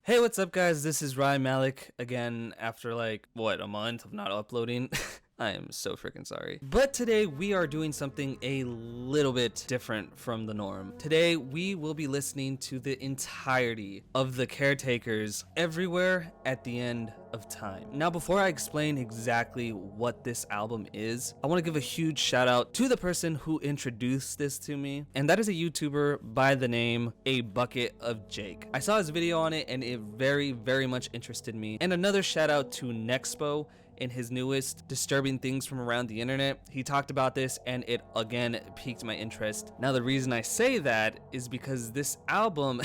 Hey, what's up, guys? This is Rye Melik again after a month of not uploading. I am so freaking sorry. But today we are doing something a little bit different from the norm. Today we will be listening to the entirety of The Caretakers' Everywhere at the End of Time. Now, before I explain exactly what this album is, I want to give a huge shout out to the person who introduced this to me, and that is a YouTuber by the name A Bucket of Jake. I saw his video on it and it very much interested me. And another shout out to Nexpo in his newest Disturbing Things from Around the Internet. He talked about this and it again piqued my interest. Now, the reason I say that is because this album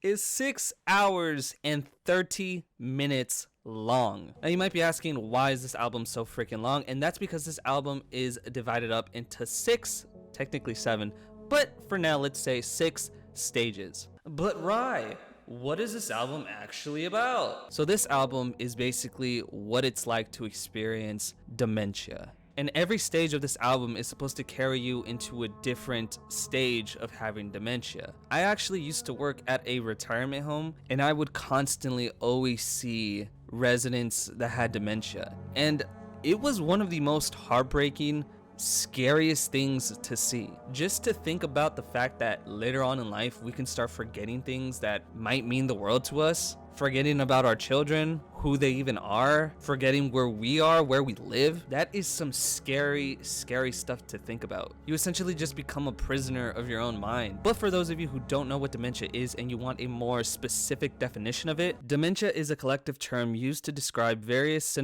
is 6 hours and 30 minutes long. Now, you might be asking, why is this album so freaking long? And that's because this album is divided up into 6, technically 7, but for now let's say 6 stages. But Rye, what is this album actually about? So this album is basically what it's like to experience dementia. And every stage of this album is supposed to carry you into a different stage of having dementia. I actually used to work at a retirement home, and I would constantly always see residents that had dementia. And it was one of the most heartbreaking, scariest things to see. Just to think about the fact that later on in life we can start forgetting things that might mean the world to us, forgetting about our children, who they even are, forgetting where we are, where we live. That is some scary stuff to think about. You essentially just become a prisoner of your own mind. But for those of you who don't know what dementia is and you want a more specific definition of it, dementia is a collective term used to describe various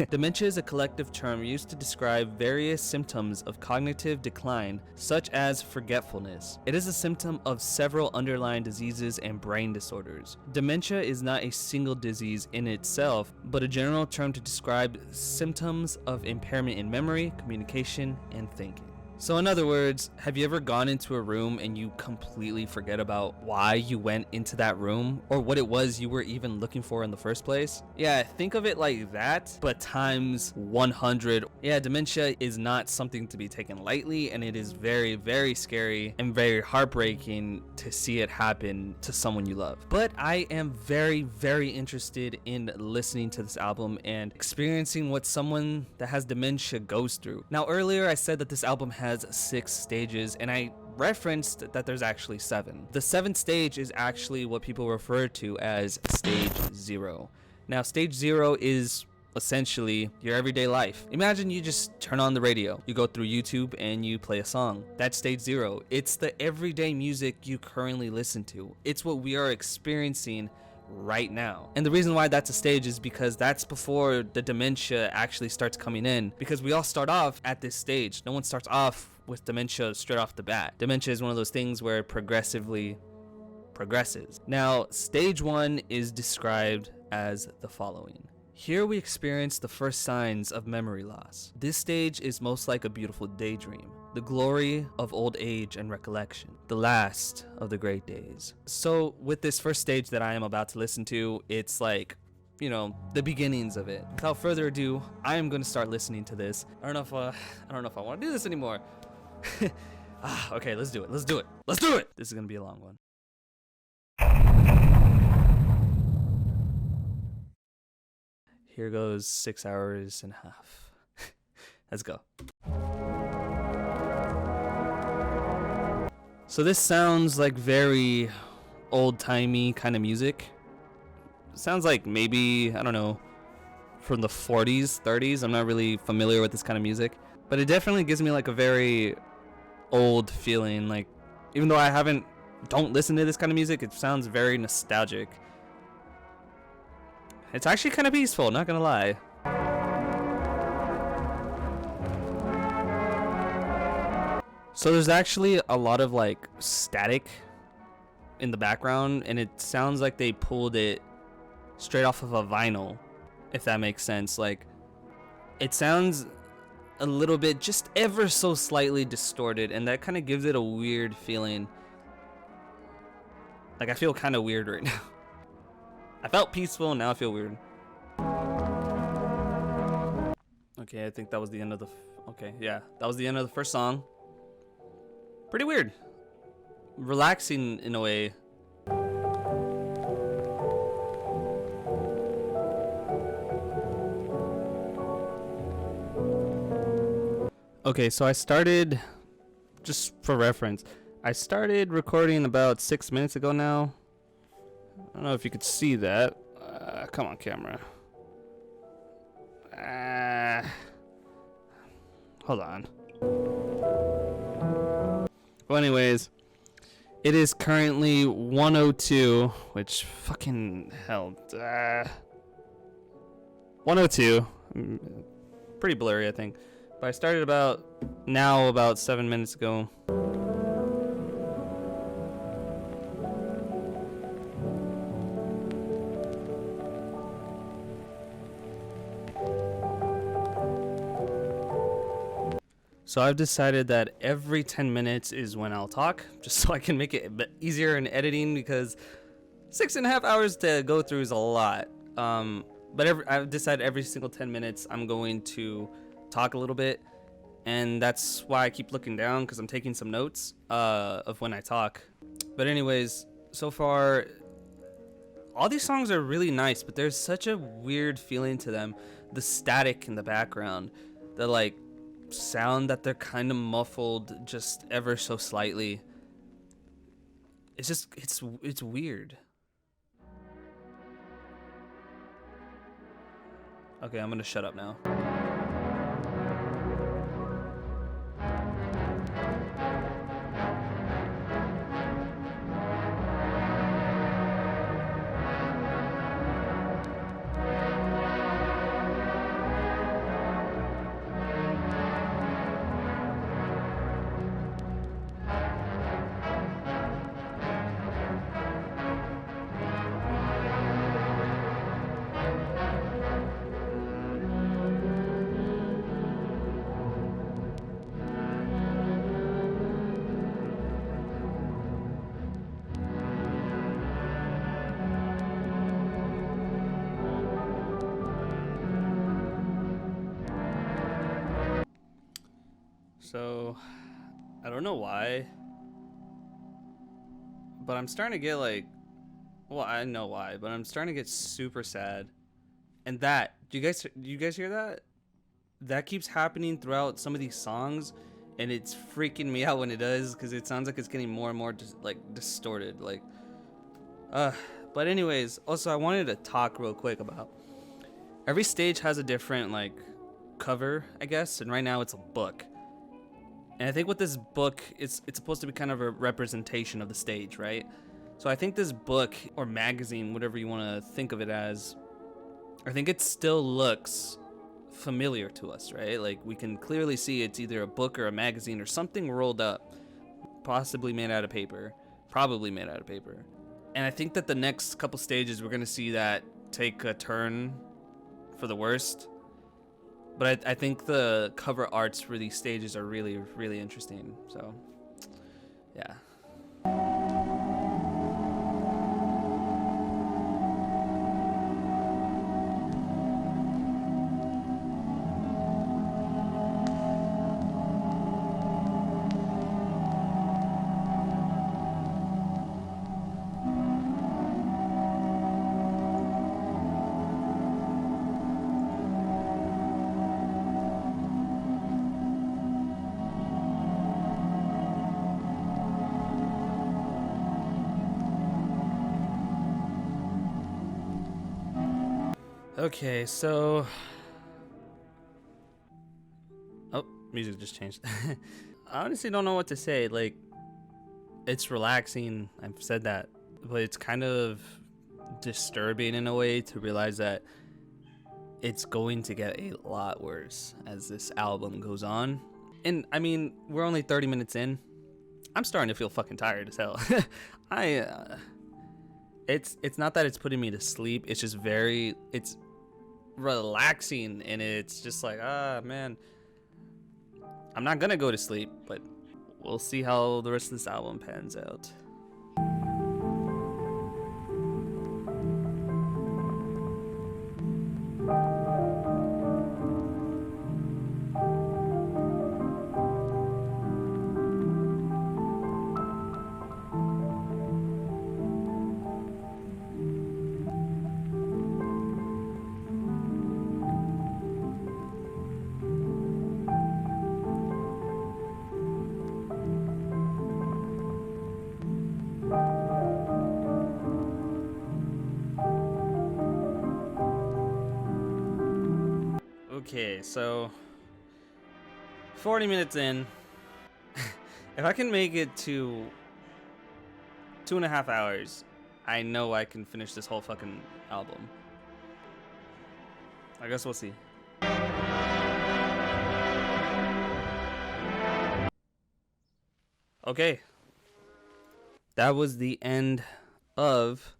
Dementia is a collective term used to describe various symptoms of cognitive decline, such as forgetfulness. It is a symptom of several underlying diseases and brain disorders. Dementia is not a single disease in itself, but a general term to describe symptoms of impairment in memory, communication, and thinking. So in other words, have you ever gone into a room and you completely forget about why you went into that room or what it was you were even looking for in the first place? Yeah, think of it like that, but times 100. Yeah, dementia is not something to be taken lightly, and it is very scary and very heartbreaking to see it happen to someone you love. But I am very interested in listening to this album and experiencing what someone that has dementia goes through. Now, earlier I said that this album has 6 stages, and I referenced that there's actually 7. The 7th stage is actually what people refer to as stage 0. Now, stage 0 is essentially your everyday life. Imagine you just turn on the radio, you go through YouTube and you play a song. That's stage 0. It's the everyday music you currently listen to. It's what we are experiencing right now. And the reason why that's a stage is because that's before the dementia actually starts coming in, because we all start off at this stage. No one starts off with dementia straight off the bat. Dementia is one of those things where it progressively progresses. Now, stage 1 is described as the following. Here we experience the first signs of memory loss. This stage is most like a beautiful daydream, the glory of old age and recollection, the last of the great days. So with this first stage that I am about to listen to, it's like, you know, the beginnings of it. Without further ado, I am going to start listening to this. I don't know if I want to do this anymore. Okay, let's do it. Let's do it. This is going to be a long one. Here goes 6 hours and a half. Let's go. So this sounds like very old-timey kind of music. Sounds like maybe, I don't know, from the 40s, 30s. I'm not really familiar with this kind of music, but it definitely gives me like a very old feeling. Like, even though I don't listen to this kind of music, it sounds very nostalgic. It's actually kind of peaceful, not gonna lie. So there's actually a lot of like static in the background, and it sounds like they pulled it straight off of a vinyl, if that makes sense. Like, it sounds a little bit, just ever so slightly distorted, and that kind of gives it a weird feeling. Like, I feel kind of weird right now. I felt peaceful, and now I feel weird. Okay, I think that was the end of the... Okay, yeah, that was the end of the first song. Pretty weird. Relaxing in a way. Okay, so I started, just for reference, I started recording about 6 minutes ago now. I don't know if you could see that. Come on, camera. Hold on. Well, anyways, it is currently 1:02, which fucking hell. 1:02. Pretty blurry, I think. But I started about 7 minutes ago. So I've decided that every 10 minutes is when I'll talk, just so I can make it a bit easier in editing, because 6.5 hours to go through is a lot. But I've decided every single 10 minutes I'm going to talk a little bit, and that's why I keep looking down, because I'm taking some notes of when I talk. But anyways, so far, all these songs are really nice, but there's such a weird feeling to them. The static in the background, the like sound that they're kind of muffled just ever so slightly. It's just it's weird. Okay, I'm gonna shut up now. So, I don't know why, but I'm starting to get like, well, I know why, but I'm starting to get super sad. And that, do you guys hear that? That keeps happening throughout some of these songs, and it's freaking me out when it does, because it sounds like it's getting more and more distorted. But anyways, also I wanted to talk real quick about every stage has a different like cover, I guess, and right now it's a book. And I think with this book, it's supposed to be kind of a representation of the stage, right? So I think this book or magazine, whatever you want to think of it as, I think it still looks familiar to us, right? Like we can clearly see it's either a book or a magazine or something rolled up, possibly made out of paper, probably made out of paper. And I think that the next couple stages, we're going to see that take a turn for the worst. But I think the cover arts for these stages are really, really interesting. So, yeah. Okay, so... Oh, music just changed. I honestly don't know what to say. Like, it's relaxing, I've said that, but it's kind of disturbing in a way to realize that it's going to get a lot worse as this album goes on. And, I mean, we're only 30 minutes in. I'm starting to feel fucking tired as hell. It's not that it's putting me to sleep, it's just it's relaxing, and it's just like, man, I'm not gonna go to sleep, but we'll see how the rest of this album pans out. Okay, so 40 minutes in. If I can make it to 2.5 hours, I know I can finish this whole fucking album. I guess we'll see. Okay. That was the end of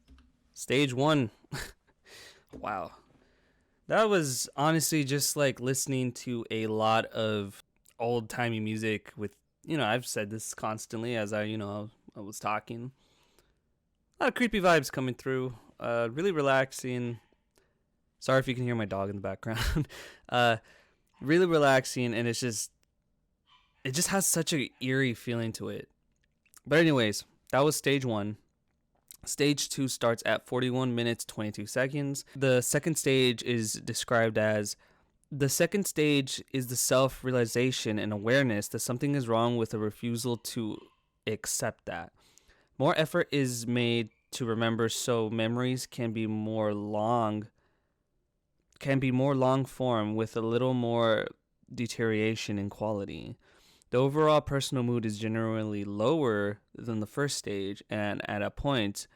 stage 1. Wow. That was honestly just like listening to a lot of old-timey music with, I've said this constantly as I was talking. A lot of creepy vibes coming through. Really relaxing. Sorry if you can hear my dog in the background. Really relaxing, and it just has such an eerie feeling to it. But anyways, that was stage 1. Stage 2 starts at 41 minutes 22 seconds. The second stage is described as: the second stage is the self-realization and awareness that something is wrong with a refusal to accept that. More effort is made to remember, so memories can be more long form with a little more deterioration in quality. The overall personal mood is generally lower than the first stage, and at a point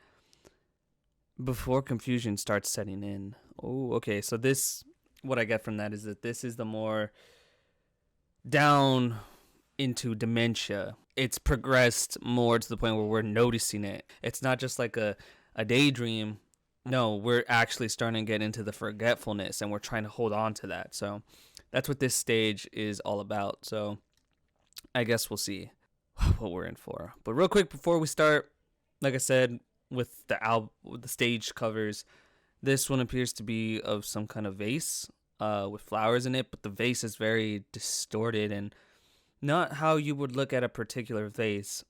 before confusion starts setting in. Oh, okay. So what I get from that is that this is the more down into dementia. It's progressed more to the point where we're noticing it. It's not just like a daydream. No, we're actually starting to get into the forgetfulness, and we're trying to hold on to that. So that's what this stage is all about. So I guess we'll see what we're in for. But real quick before we start, like I said, with the stage covers, this one appears to be of some kind of vase with flowers in it, but the vase is very distorted and not how you would look at a particular vase.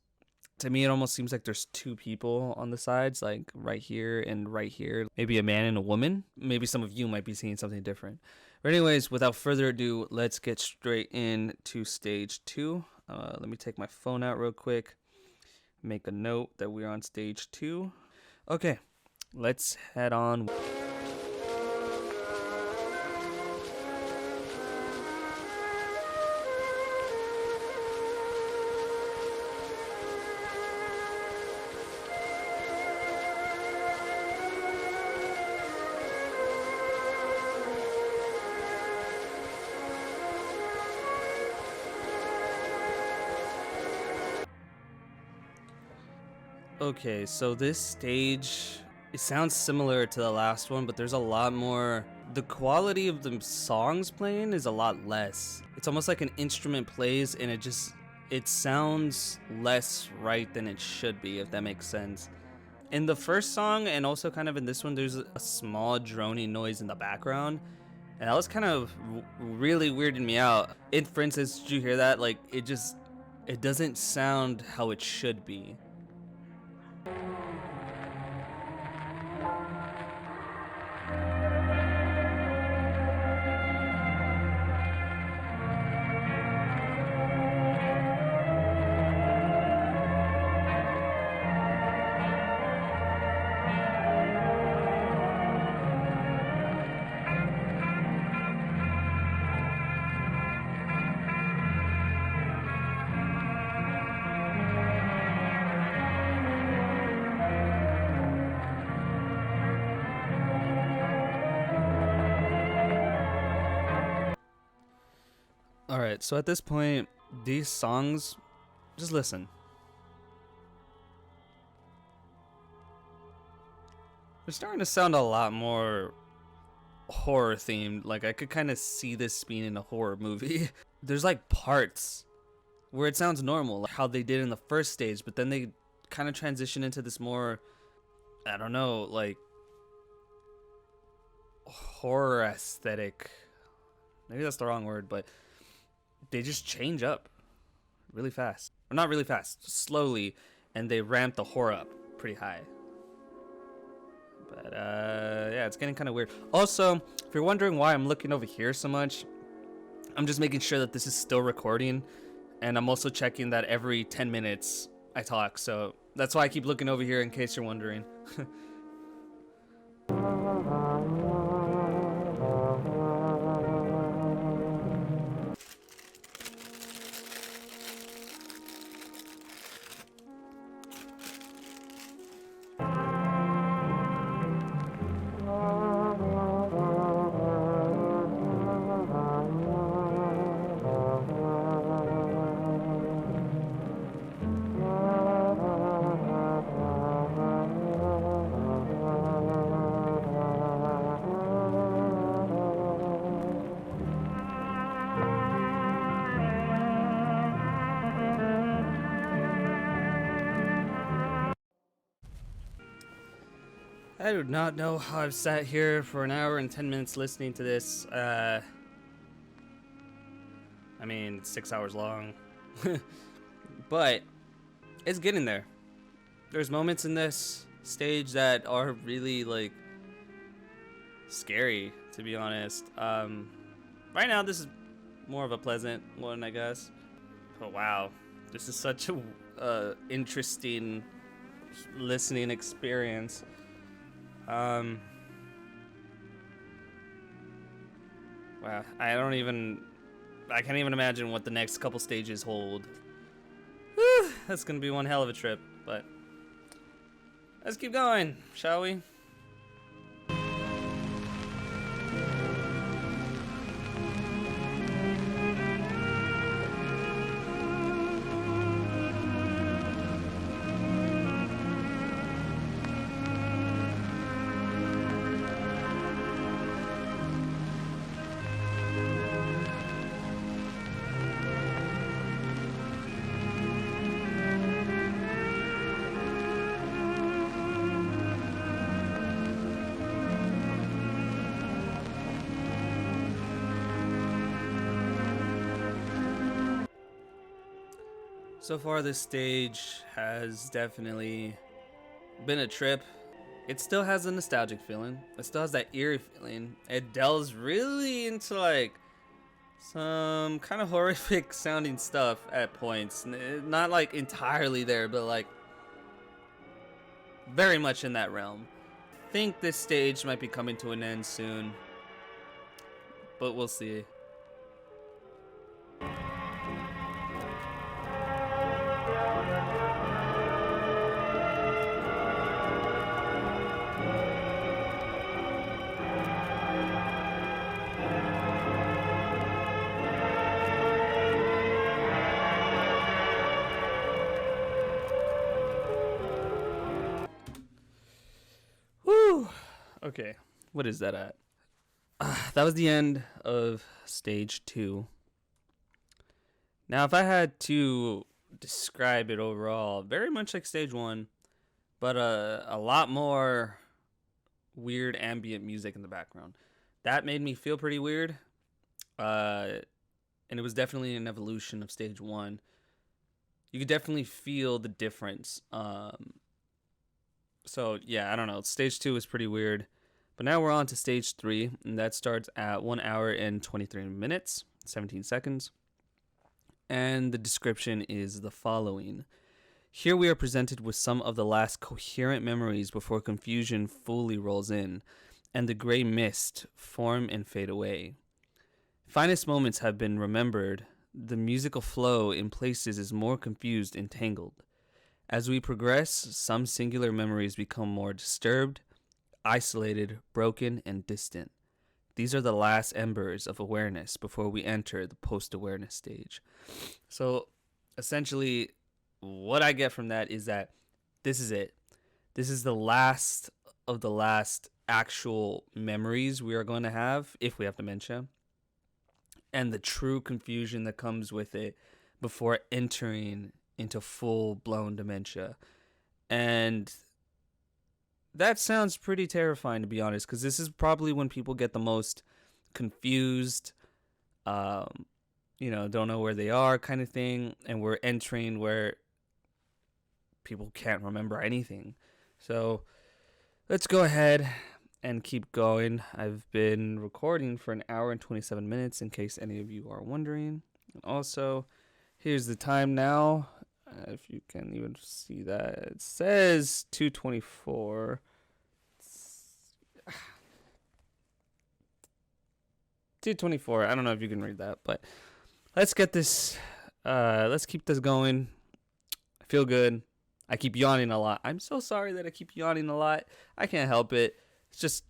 To me, it almost seems like there's two people on the sides, like right here and right here. Maybe a man and a woman. Maybe some of you might be seeing something different. But anyways, without further ado, let's get straight into stage 2. Let me take my phone out real quick. Make a note that we're on stage 2. Okay, let's head on. Okay, so this stage, it sounds similar to the last one, but there's a lot more. The quality of the songs playing is a lot less. It's almost like an instrument plays and it sounds less right than it should be, if that makes sense. In the first song, and also kind of in this one, there's a small droning noise in the background, and that was kind of really weirding me out. For instance, did you hear that? Like, it doesn't sound how it should be. Alright, so at this point, these songs, just listen. They're starting to sound a lot more horror themed. Like, I could kind of see this being in a horror movie. There's like parts where it sounds normal, like how they did in the first stage, but then they kind of transition into this more, I don't know, like horror aesthetic. Maybe that's the wrong word, but they just change up really fast. Or not really fast, slowly, and they ramp the horror up pretty high. But yeah, it's getting kind of weird. Also, if you're wondering why I'm looking over here so much, I'm just making sure that this is still recording, and I'm also checking that every 10 minutes I talk, so that's why I keep looking over here in case you're wondering. I do not know how I've sat here for an hour and 10 minutes listening to this. I mean, it's 6 hours long. But it's getting there. There's moments in this stage that are really, like, scary, to be honest. Right now, this is more of a pleasant one, I guess. But wow, this is such a interesting listening experience. Wow, I can't even imagine what the next couple stages hold. Whew, that's gonna be one hell of a trip, but let's keep going, shall we? So far, this stage has definitely been a trip. It still has a nostalgic feeling. It still has that eerie feeling. It delves really into like some kind of horrific sounding stuff at points. Not like entirely there, but like very much in that realm. I think this stage might be coming to an end soon, but we'll see. Okay, what is that at? That was the end of stage 2. Now, if I had to describe it overall, very much like stage 1, but a lot more weird ambient music in the background. That made me feel pretty weird, and it was definitely an evolution of stage 1. You could definitely feel the difference. So, yeah, I don't know. Stage 2 is pretty weird. But now we're on to stage 3, and that starts at 1 hour and 23 minutes, 17 seconds. And the description is the following. Here we are presented with some of the last coherent memories before confusion fully rolls in, and the gray mist form and fade away. Finest moments have been remembered. The musical flow in places is more confused and tangled. As we progress, some singular memories become more disturbed, isolated, broken, and distant. These are the last embers of awareness before we enter the post-awareness stage. So, essentially, what I get from that is that this is it. This is the last of the last actual memories we are going to have, if we have dementia, and the true confusion that comes with it before entering into full-blown dementia. And that sounds pretty terrifying, to be honest, because this is probably when people get the most confused, don't know where they are kind of thing, and we're entering where people can't remember anything. So let's go ahead and keep going. I've been recording for 1 hour and 27 minutes, in case any of you are wondering. And also, here's the time now. If you can even see that, it says 2:24. 2:24. I don't know if you can read that, but let's get this. Let's keep this going. I feel good. I keep yawning a lot. I'm so sorry that I keep yawning a lot. I can't help it. It's just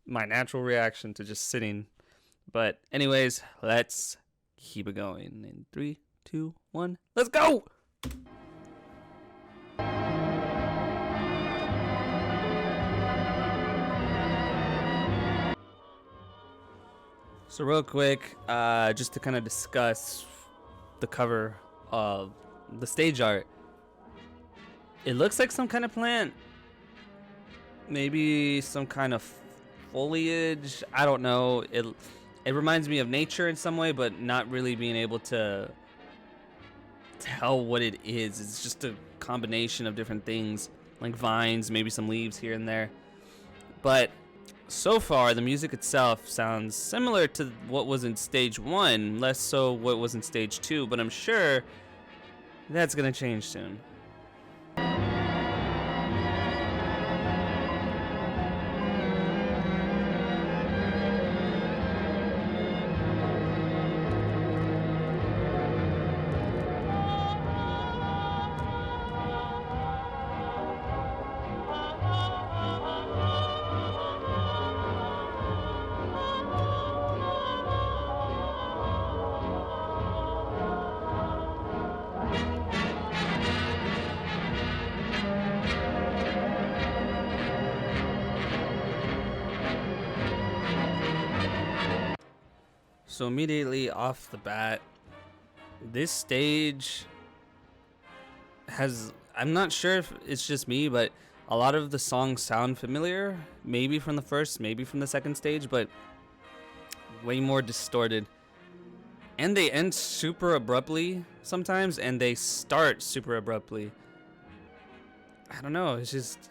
my natural reaction to just sitting. But anyways, let's keep it going. In 3, 2, 1, let's go! So real quick, just to kind of discuss the cover of the stage art. It looks like some kind of plant. maybe some kind of foliage. I don't know. It reminds me of nature in some way, but not really being able to tell what it is. It's just a combination of different things, like vines, maybe some leaves here and there. But so far, the music itself sounds similar to what was in stage 1, less so what was in stage 2, but I'm sure that's gonna change soon. So immediately off the bat, this stage has, I'm not sure if it's just me, but a lot of the songs sound familiar, maybe from the first, maybe from the second stage, but way more distorted. And they end super abruptly sometimes, and they start super abruptly. I don't know, it's just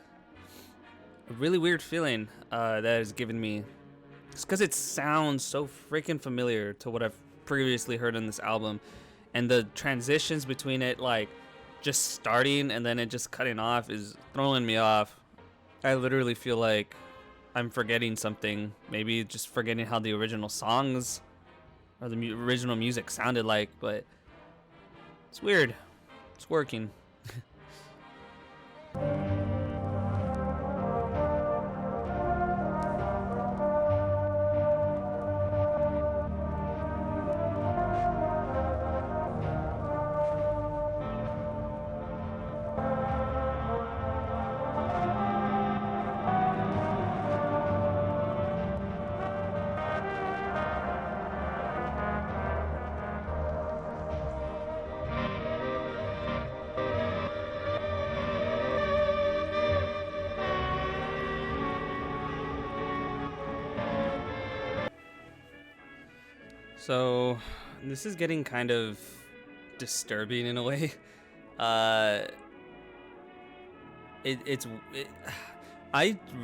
a really weird feeling that has given me. It's because it sounds so freaking familiar to what I've previously heard on this album, and the transitions between it, like just starting and then it just cutting off, is throwing me off. I literally feel like I'm forgetting something, maybe just forgetting how the original songs or the original music sounded like, but it's weird. It's working. So this is getting kind of disturbing in a way. I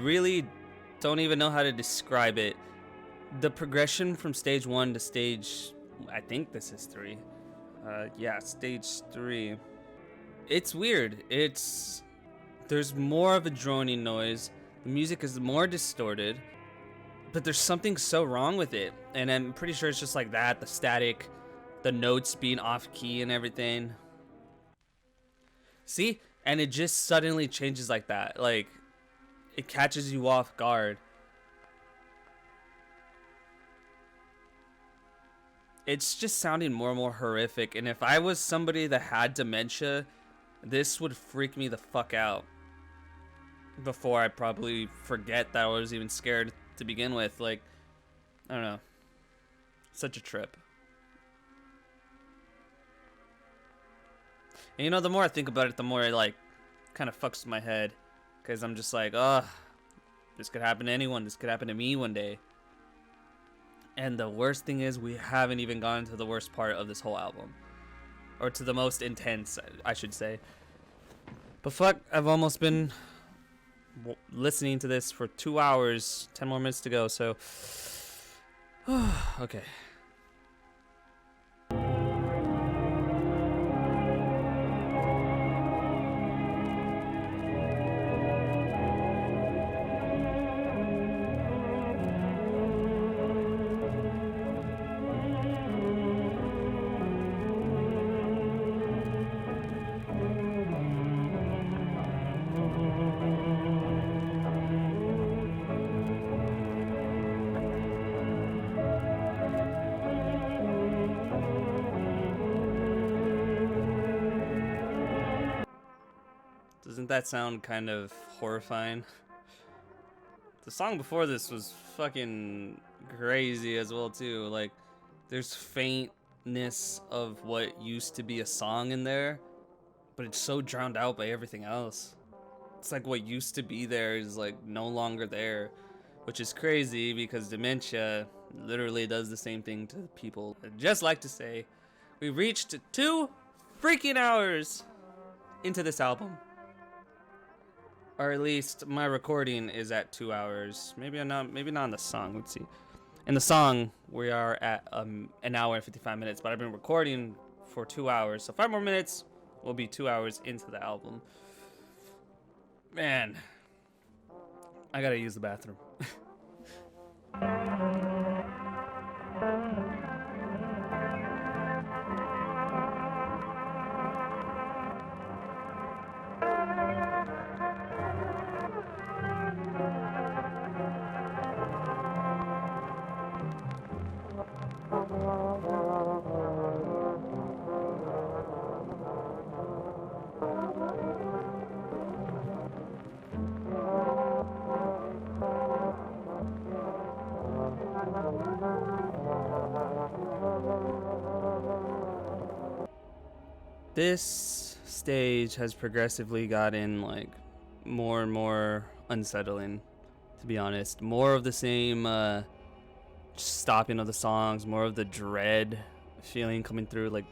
really don't even know how to describe it. The progression from stage 1 to stage, I think this is 3. Yeah, stage 3. It's weird. There's more of a droning noise. The music is more distorted, but there's something so wrong with it. And I'm pretty sure it's just like that, the static, the notes being off key and everything. See? And it just suddenly changes like that. Like, it catches you off guard. It's just sounding more and more horrific. And if I was somebody that had dementia, this would freak me the fuck out. Before I probably forget that I was even scared to begin with. Like, I don't know. Such a trip. And you know, the more I think about it, the more it like kind of fucks with my head, because I'm just like, oh, this could happen to anyone. This could happen to me one day. And the worst thing is, we haven't even gotten to the worst part of this whole album, or to the most intense, I should say. But fuck, I've almost been listening to this for 2 hours, 10 more minutes to go, so okay. Doesn't that sound kind of horrifying? The song before this was fucking crazy as well too. Like, there's faintness of what used to be a song in there, but it's so drowned out by everything else. it's like what used to be there is like no longer there, which is crazy because dementia literally does the same thing to people. I'd just like to say we reached 2 freaking hours into this album. Or at least my recording is at 2 hours. Maybe not in the song. Let's see. In the song, we are at 1 hour and 55 minutes, but I've been recording for 2 hours. So 5 more minutes will be 2 hours into the album. Man, I gotta use the bathroom. This stage has progressively gotten like more and more unsettling, to be honest. More of the same stopping of the songs, more of the dread feeling coming through. Like,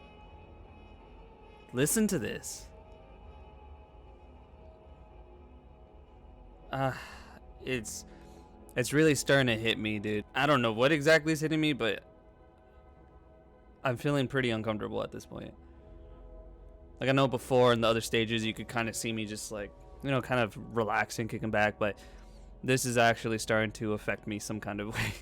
listen to this. It's really starting to hit me, dude. I don't know what exactly is hitting me, but I'm feeling pretty uncomfortable at this point. Like, I know before in the other stages you could kind of see me just like, you know, kind of relaxing, kicking back, but this is actually starting to affect me some kind of way.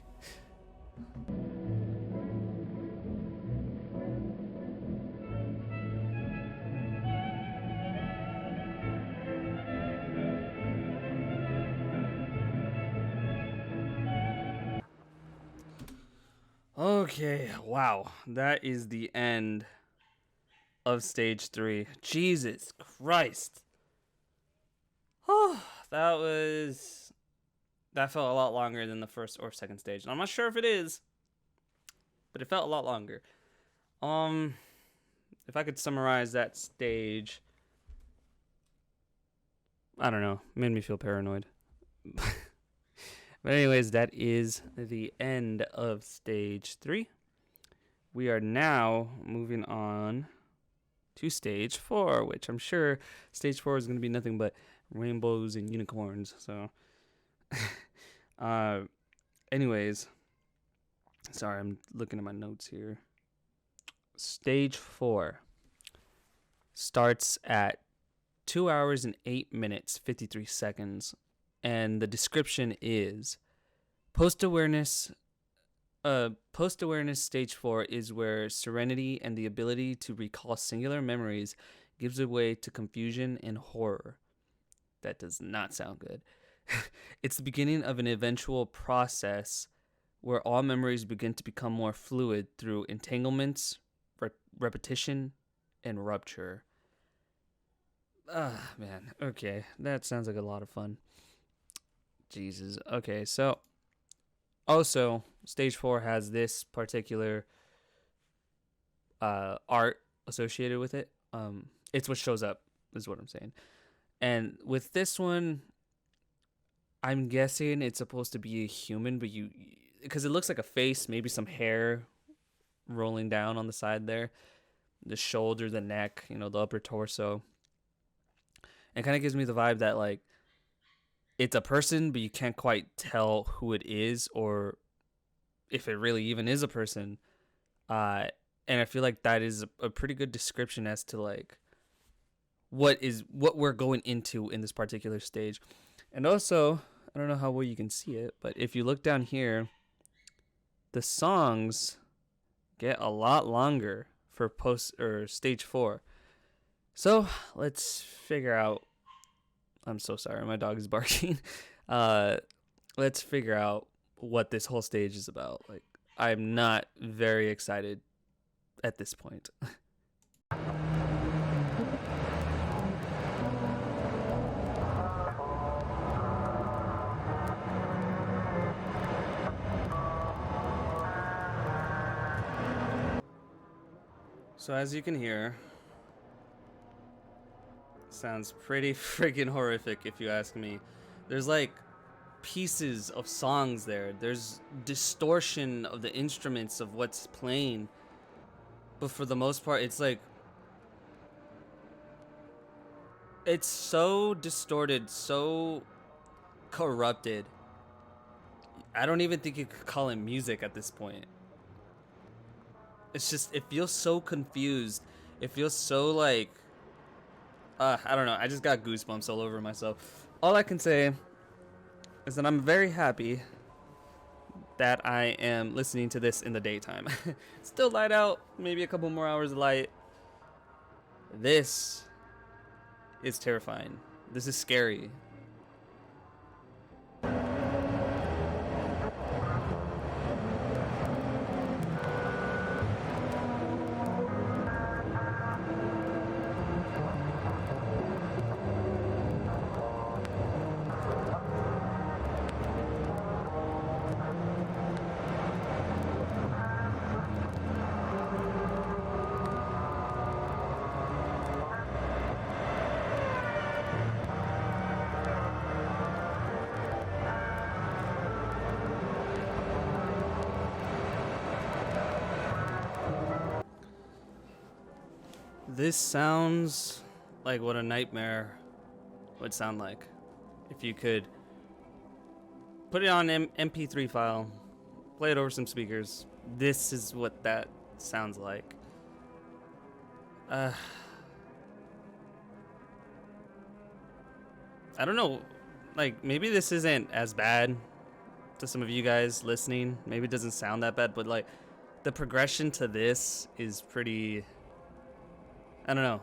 Okay, wow. That is the end of stage 3. Jesus Christ. Oh, that felt a lot longer than the first or second stage. And I'm not sure if it is, but it felt a lot longer. If I could summarize that stage, I don't know, made me feel paranoid. But anyways, that is the end of stage 3. We are now moving on to stage 4, which I'm sure stage 4 is going to be nothing but rainbows and unicorns. So, anyways, sorry, I'm looking at my notes here. Stage 4 starts at 2 hours and 8 minutes, 53 seconds. And the description is post-awareness stage 4 is where serenity and the ability to recall singular memories gives way to confusion and horror. That does not sound good. It's the beginning of an eventual process where all memories begin to become more fluid through entanglements, repetition, and rupture. Man. Okay, that sounds like a lot of fun. Jesus. Okay, so also stage 4 has this particular art associated with it. It's what shows up, is what I'm saying. And with this one, I'm guessing it's supposed to be a human, but because it looks like a face, maybe some hair rolling down on the side there, the shoulder, the neck, you know, the upper torso. It kind of gives me the vibe that like it's a person, but you can't quite tell who it is or if it really even is a person. And I feel like that is a pretty good description as to like what we're going into in this particular stage. And also, I don't know how well you can see it, but if you look down here, the songs get a lot longer for stage 4. So let's figure out. I'm so sorry, my dog is barking. Let's figure out what this whole stage is about. Like, I'm not very excited at this point. So as you can hear, sounds pretty freaking horrific if you ask me. There's like pieces of songs there. There's distortion of the instruments of what's playing. But for the most part, it's like it's so distorted, so corrupted. I don't even think you could call it music at this point. It's just, it feels so confused. It feels so like, I don't know. I just got goosebumps all over myself. All I can say is that I'm very happy that I am listening to this in the daytime. Still light out, maybe a couple more hours of light. This is terrifying. This is scary. This sounds like what a nightmare would sound like if you could put it on MP3 file, play it over some speakers. This is what that sounds like. I don't know, like maybe this isn't as bad to some of you guys listening. Maybe it doesn't sound that bad, but like the progression to this is pretty, I don't know.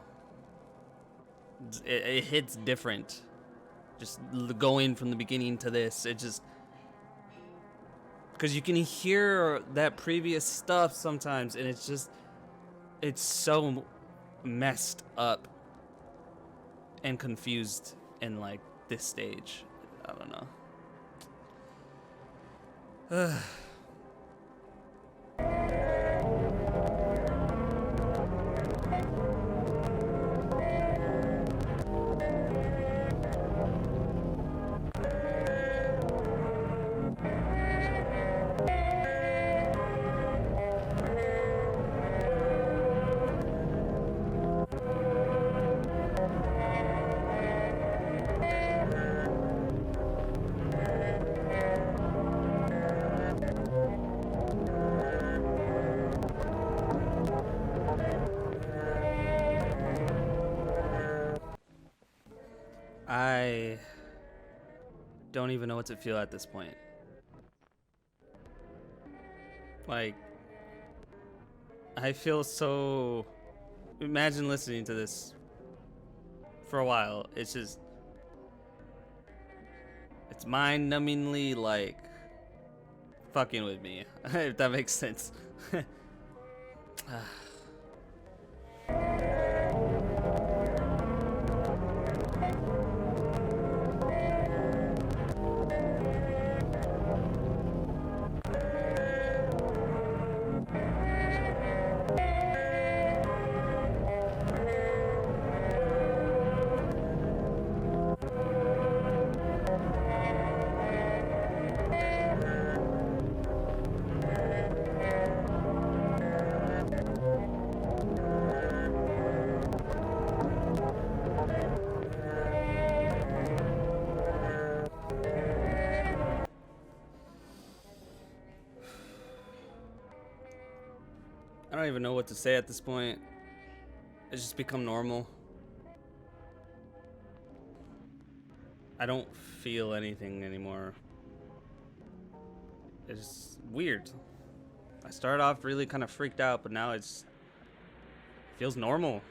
It hits different. Just going from the beginning to this, it just, because you can hear that previous stuff sometimes, and it's just, it's so messed up and confused in like this stage. I don't know. I don't even know what to feel at this point. Like, I feel so... Imagine listening to this for a while. It's just... It's mind-numbingly, like, fucking with me, if that makes sense. I don't even know what to say at this point. It's just become normal. I don't feel anything anymore. It's weird. I started off really kind of freaked out, but now it feels normal.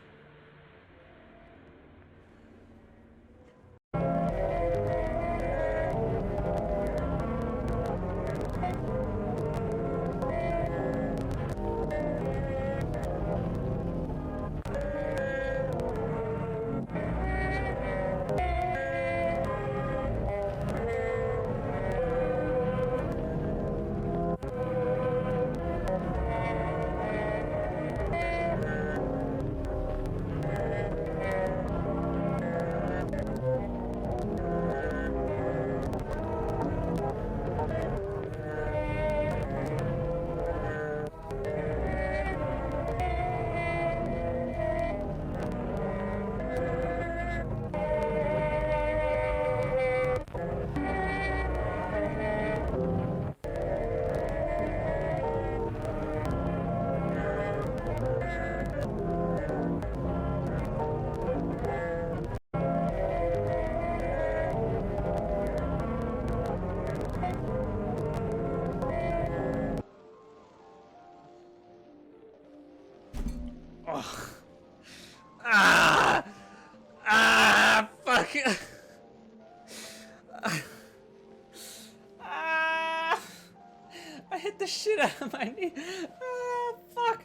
I hit the shit out of my knee. Ah, fuck.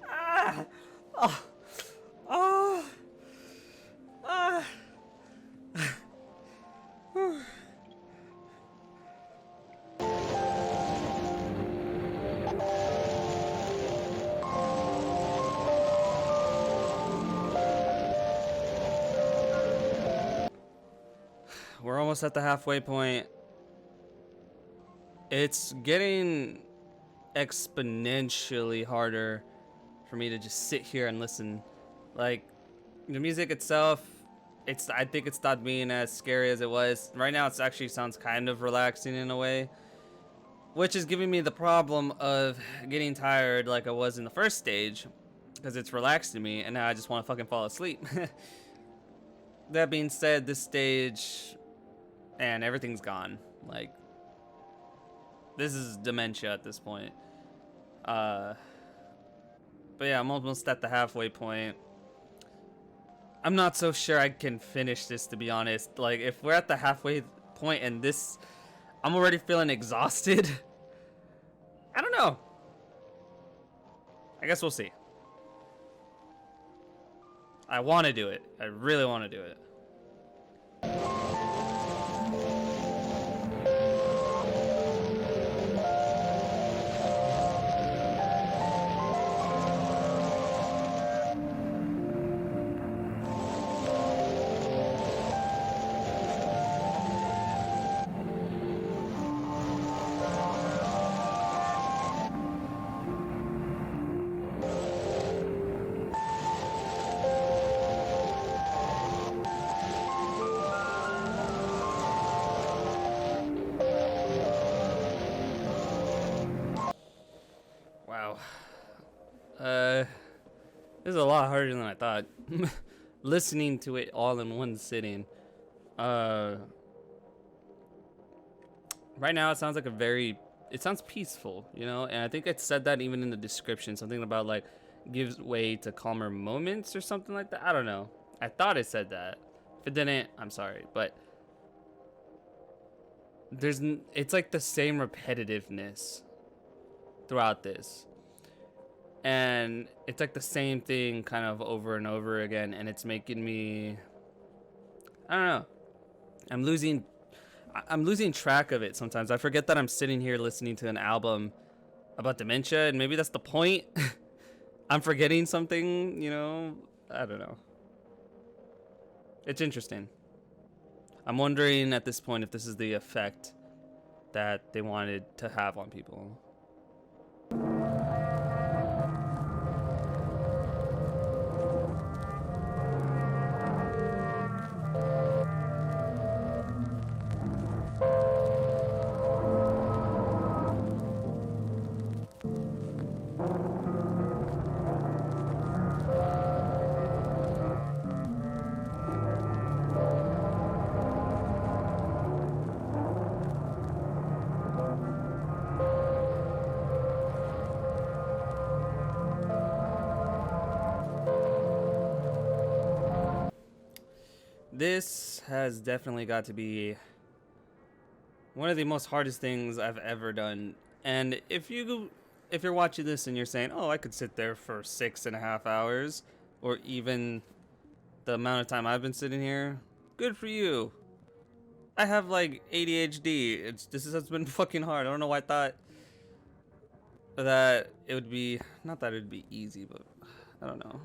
Ah. Oh. Oh. Ah. We're almost at the halfway point. It's getting exponentially harder for me to just sit here and listen. Like, the music itself, I think it stopped being as scary as it was. Right now it actually sounds kind of relaxing in a way, which is giving me the problem of getting tired like I was in the first stage, because it's relaxing me and now I just want to fucking fall asleep. That being said, this stage, and everything's gone. Like, this is dementia at this point. But yeah, I'm almost at the halfway point. I'm not so sure I can finish this, to be honest. Like, if we're at the halfway point and this, I'm already feeling exhausted. I don't know. I guess we'll see. I want to do it. I really want to do it. Wow. This is a lot harder than I thought. Listening to it all in one sitting. Right now it sounds like it sounds peaceful, you know? And I think it said that even in the description, something about like gives way to calmer moments or something like that. I don't know. I thought it said that. If it didn't, I'm sorry, but it's like the same repetitiveness throughout this, and it's like the same thing kind of over and over again, and it's making me, I don't know, I'm losing track of it sometimes. I forget that I'm sitting here listening to an album about dementia, and maybe that's the point. I'm forgetting something, you know. I don't know. It's interesting. I'm wondering at this point if this is the effect that they wanted to have on people. This has definitely got to be one of the most hardest things I've ever done. And if you're watching this and you're saying, oh, I could sit there for 6.5 hours, or even the amount of time I've been sitting here, good for you. I have like ADHD. This has been fucking hard. I don't know why I thought that it would be, not that it would be easy, but I don't know.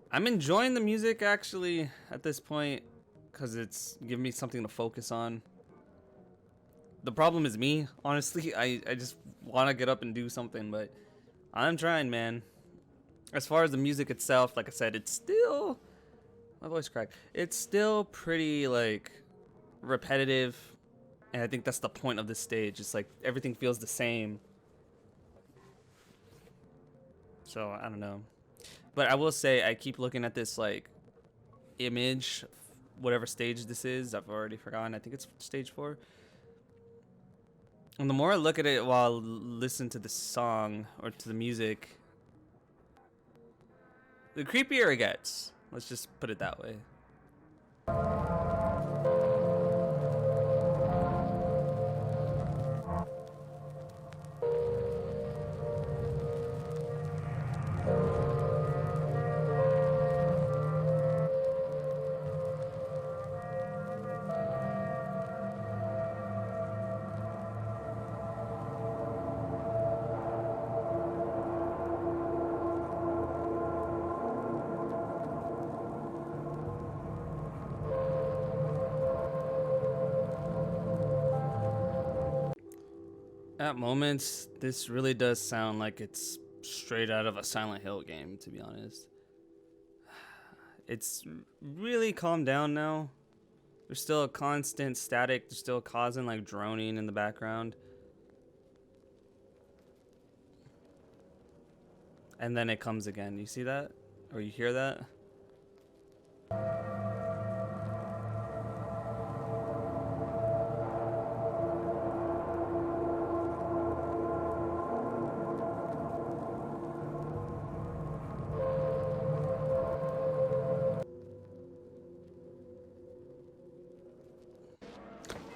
I'm enjoying the music actually at this point because it's giving me something to focus on. The problem is me, honestly. I just want to get up and do something, but I'm trying, man. As far as the music itself, like I said, it's still, my voice cracked. It's still pretty like repetitive, and I think that's the point of this stage. It's like everything feels the same. So I don't know. But I will say, I keep looking at this like image, whatever stage this is. I've already forgotten. I think it's stage 4. And the more I look at it while listen to the song or to the music, the creepier it gets. Let's just put it that way. At moments, this really does sound like it's straight out of a Silent Hill game, to be honest. It's really calmed down now. There's still a constant static, there's still causing like droning in the background. And then it comes again. You see that? Or you hear that?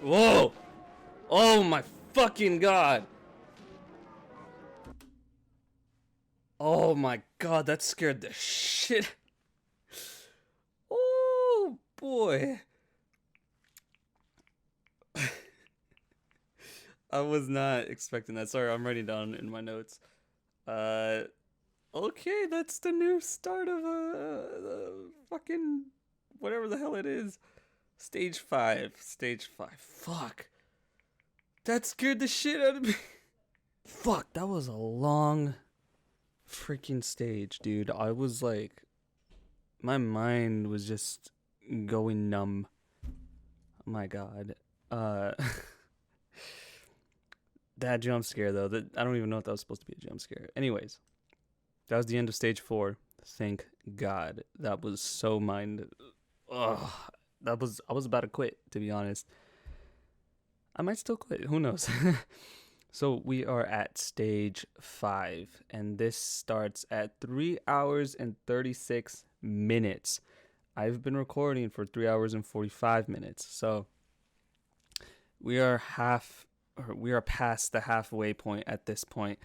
Whoa! Oh my fucking god! Oh my god, that scared the shit. Oh boy. I was not expecting that. Sorry, I'm writing down in my notes. Okay, that's the new start of fucking whatever the hell it is. Stage 5. Stage 5. Fuck. That scared the shit out of me. Fuck, that was a long freaking stage, dude. I was like, my mind was just going numb. Oh my god. That jump scare though, I don't even know if that was supposed to be a jump scare. Anyways, that was the end of stage 4. Thank God. That was so mind. Ugh. I was about to quit, to be honest. I might still quit. Who knows? So we are at stage 5, and this starts at 3 hours and 36 minutes. I've been recording for 3 hours and 45 minutes. So we are past the halfway point at this point.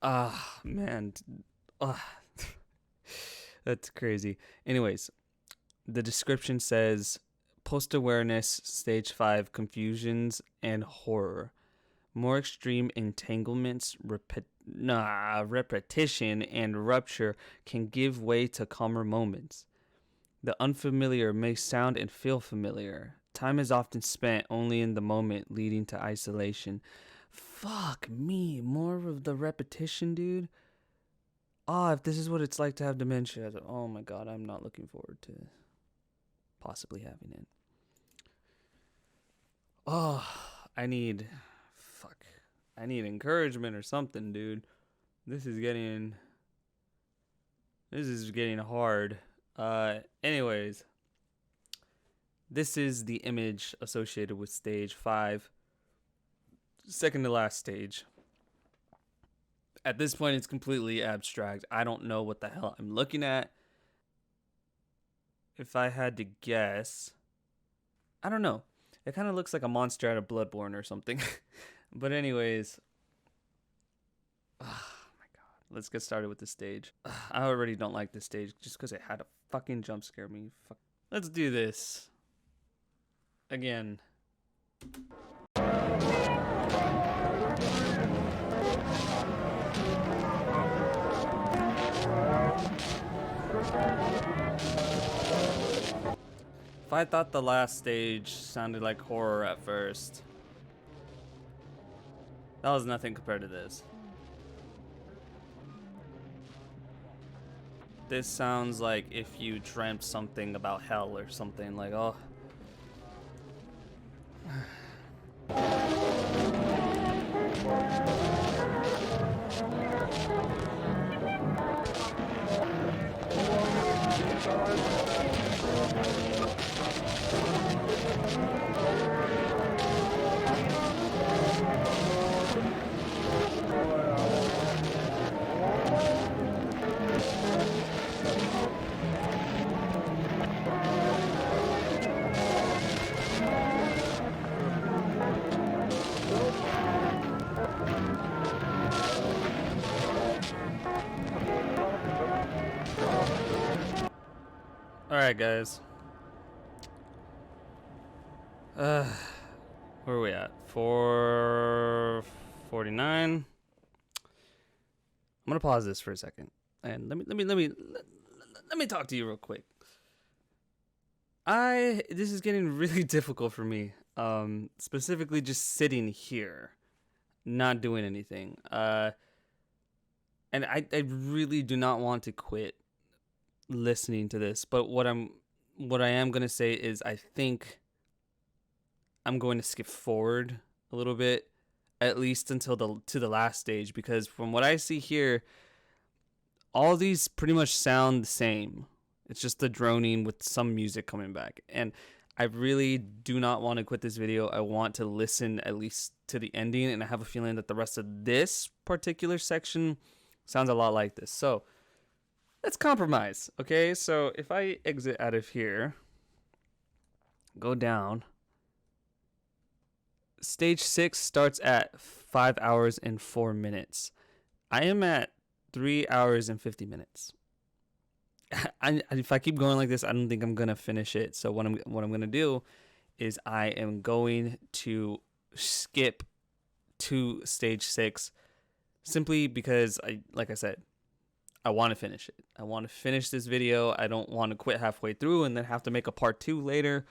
Ah, man. That's crazy. Anyways, the description says post-awareness, stage 5, confusions and horror. More extreme entanglements, repetition, and rupture can give way to calmer moments. The unfamiliar may sound and feel familiar. Time is often spent only in the moment, leading to isolation. Fuck me, more of the repetition, dude. If this is what it's like to have dementia, oh my god, I'm not looking forward to possibly having it. I need encouragement or something, dude. This is getting hard. Anyways, this is the image associated with stage 5. Second to last stage. At this point, it's completely abstract. I don't know what the hell I'm looking at. If I had to guess, I don't know. It kind of looks like a monster out of Bloodborne or something. But anyways, oh my god. Let's get started with the stage. I already don't like this stage just because it had to fucking jump scare me. Fuck. Let's do this. Again. If I thought the last stage sounded like horror at first, that was nothing compared to this. This sounds like if you dreamt something about hell or something, like, oh. Alright, guys. Where are we at? 449. I'm gonna pause this for a second, and let me talk to you real quick. This is getting really difficult for me. Specifically, just sitting here. not doing anything. And I really do not want to quit listening to this, but what I am gonna say is I think I'm going to skip forward a little bit, at least until the last stage, because from what I see here, all these pretty much sound the same. It's just the droning with some music coming back. And I really do not want to quit this video. I want to listen at least to the ending, and I have a feeling that the rest of this particular section sounds a lot like this. So let's compromise, okay? So if I exit out of here, go down, stage 6 starts at 5 hours and 4 minutes. I am at 3 hours and 50 minutes. If I keep going like this, I don't think I'm gonna finish it. So what I'm gonna do is I am going to skip to stage 6, simply because like I said, I want to finish it. I want to finish this video. I don't want to quit halfway through and then have to make a part 2 later.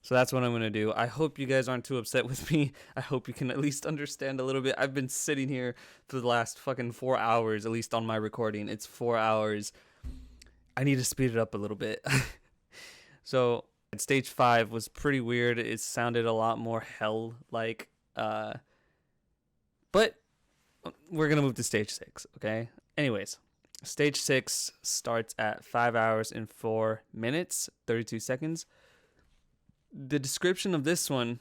So that's what I'm going to do. I hope you guys aren't too upset with me. I hope you can at least understand a little bit. I've been sitting here for the last fucking 4 hours, at least on my recording. It's 4 hours. I need to speed it up a little bit. So stage 5 was pretty weird. It sounded a lot more hell-like. But we're going to move to stage 6, okay? Anyways, stage 6 starts at 5 hours and 4 minutes, 32 seconds. The description of this one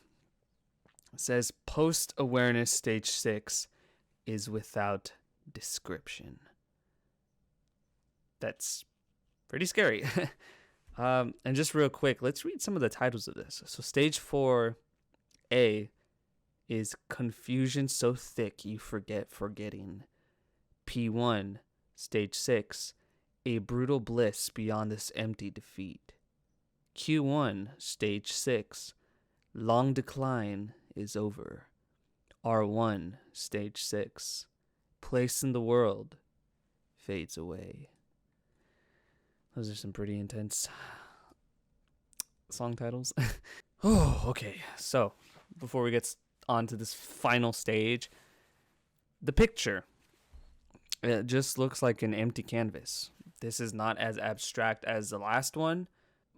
says post-awareness stage 6 is without description. That's pretty scary. And just real quick, let's read some of the titles of this. So stage 4A is confusion so thick you forget forgetting. P1, stage 6, a brutal bliss beyond this empty defeat. Q1, stage 6, long decline is over. R1, stage 6, place in the world fades away. Those are some pretty intense song titles. Oh, okay. So, before we get on to this final stage, the picture, it just looks like an empty canvas. This is not as abstract as the last one,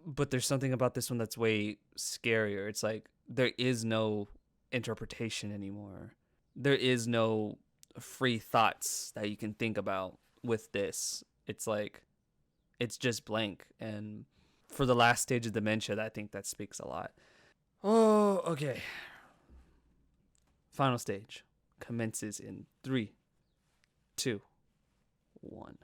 but there's something about this one that's way scarier. It's like there is no interpretation anymore. There is no free thoughts that you can think about with this. It's like it's just blank. And for the last stage of dementia, I think that speaks a lot. Oh, okay. Final stage commences in 3, 2, 1.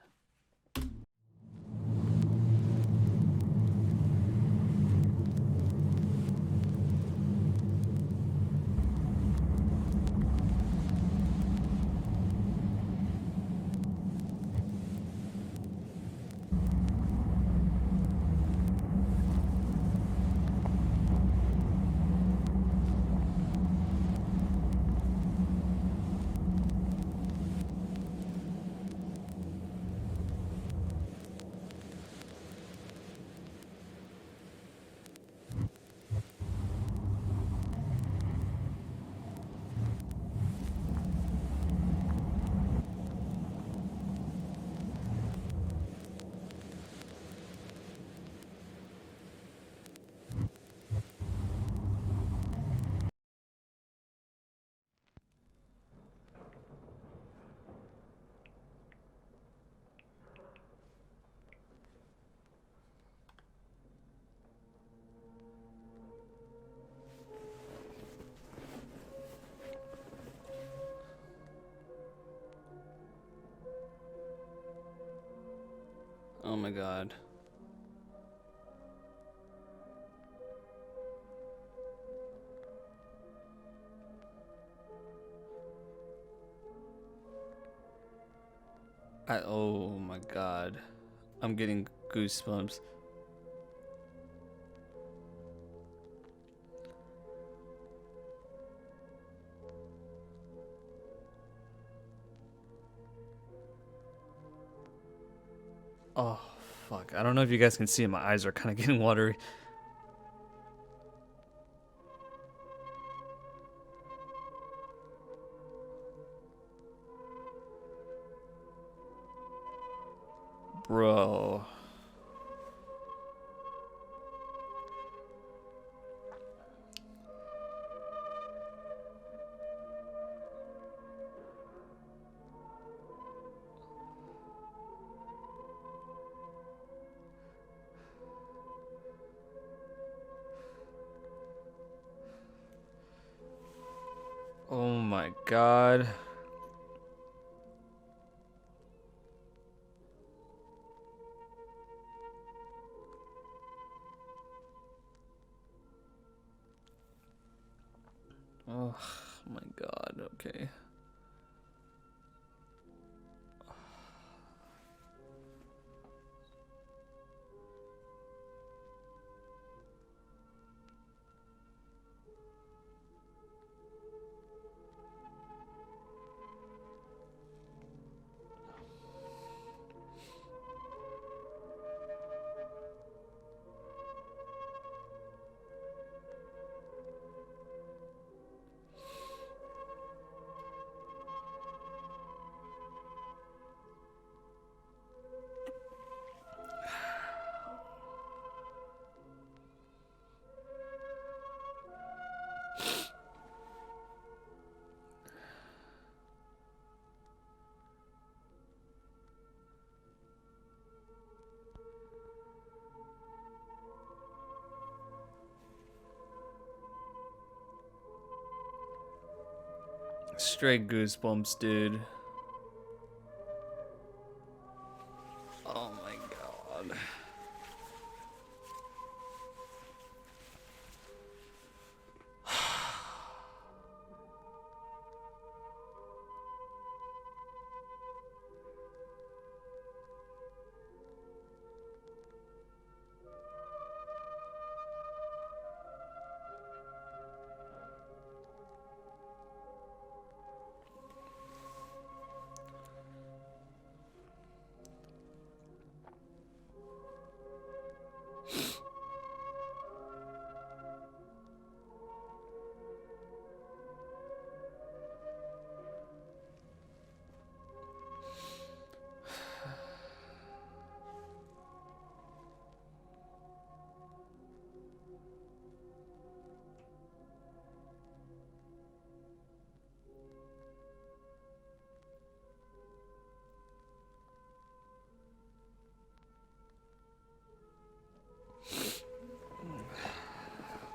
Oh my god. Oh my god. I'm getting goosebumps. Oh, fuck. I don't know if you guys can see it. My eyes are kind of getting watery. Bro. Oh my god. Oh my god, okay. Straight goosebumps, dude. Oh my god.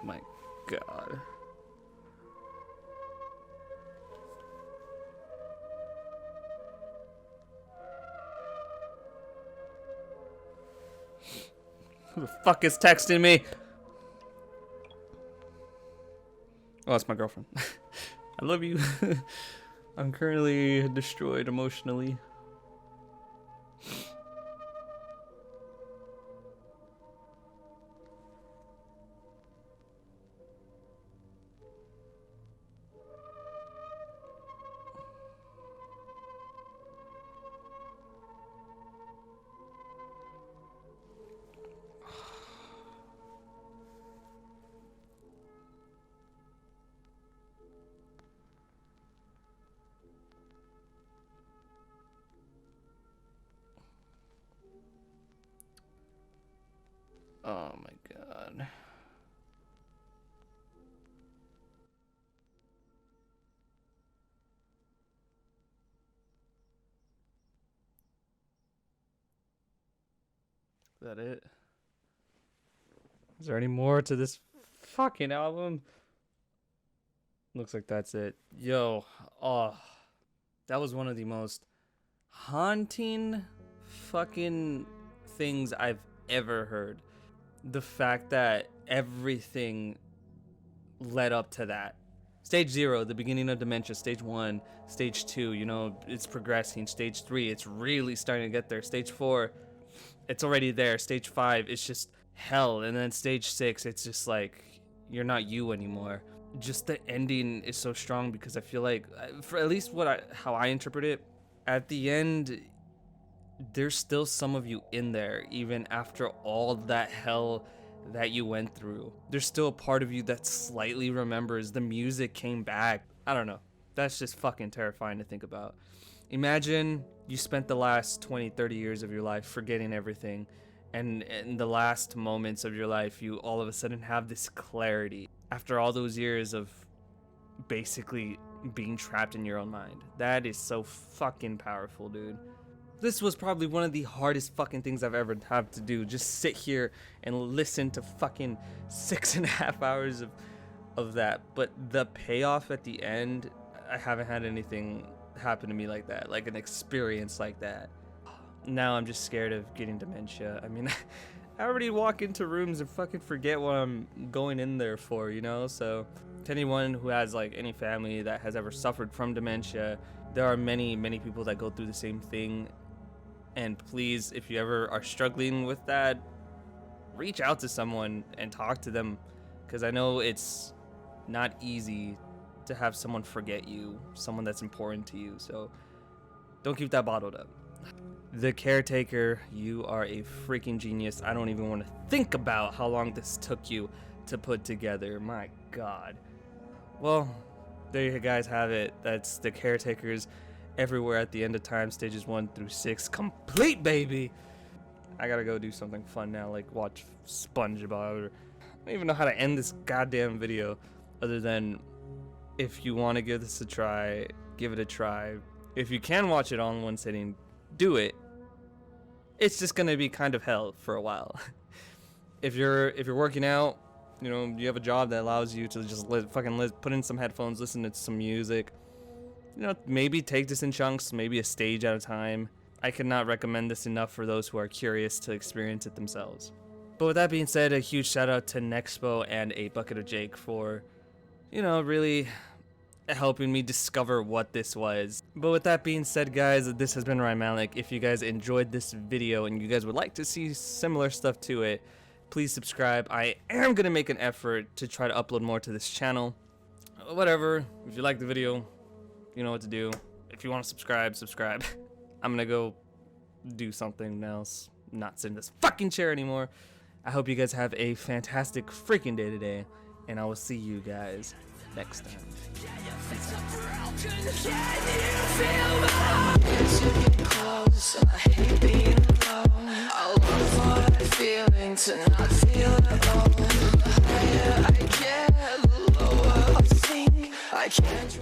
My god. Who the fuck is texting me? Oh, that's my girlfriend. I love you. I'm currently destroyed emotionally. Oh my god. Is that it? Is there any more to this fucking album? Looks like that's it. Yo, oh, that was one of the most haunting fucking things I've ever heard. The fact that everything led up to that. Stage 0, the beginning of dementia. Stage 1, stage 2, you know, it's progressing. Stage 3, it's really starting to get there. Stage 4, it's already there. Stage 5, it's just hell. And then stage 6, it's just like, you're not you anymore. Just the ending is so strong because I feel like, for at least how I interpret it, at the end, there's still some of you in there, even after all that hell that you went through. There's still a part of you that slightly remembers the music came back. I don't know. That's just fucking terrifying to think about. Imagine you spent the last 20, 30 years of your life forgetting everything, and in the last moments of your life, you all of a sudden have this clarity after all those years of basically being trapped in your own mind. That is so fucking powerful, dude. This was probably one of the hardest fucking things I've ever had to do. Just sit here and listen to fucking 6.5 hours of that. But the payoff at the end, I haven't had anything happen to me like that, like an experience like that. Now I'm just scared of getting dementia. I mean, I already walk into rooms and fucking forget what I'm going in there for, you know? So to anyone who has like any family that has ever suffered from dementia, there are many people that go through the same thing. And please, if you ever are struggling with that, reach out to someone and talk to them, because I know it's not easy to have someone forget you, someone that's important to you. So don't keep that bottled up. The caretaker, you are a freaking genius. I don't even want to think about how long this took you to put together. My God. Well, there you guys have it. That's The Caretakers Everywhere at the End of Time, stages 1 through 6, complete, baby. I gotta go do something fun now, like watch SpongeBob. I don't even know how to end this goddamn video other than, if you want to give this a try, give it a try. If you can watch it all in one sitting, do it. It's just gonna be kind of hell for a while. If you're working out, you know, you have a job that allows you to just put in some headphones, listen to some music. You know, maybe take this in chunks, maybe a stage at a time. I cannot recommend this enough for those who are curious to experience it themselves. But with that being said, a huge shout out to Nexpo and A Bucket of Jake for, you know, really helping me discover what this was. But with that being said, guys, this has been Rye Melik. If you guys enjoyed this video and you guys would like to see similar stuff to it, please subscribe. I am going to make an effort to try to upload more to this channel. Whatever, if you like the video, you know what to do. If you want to subscribe. I'm going to go do something else, not sit in this fucking chair anymore. I hope you guys have a fantastic freaking day today, and I will see you guys next time. To not feel at all. The higher I get, the lower I sink. I can't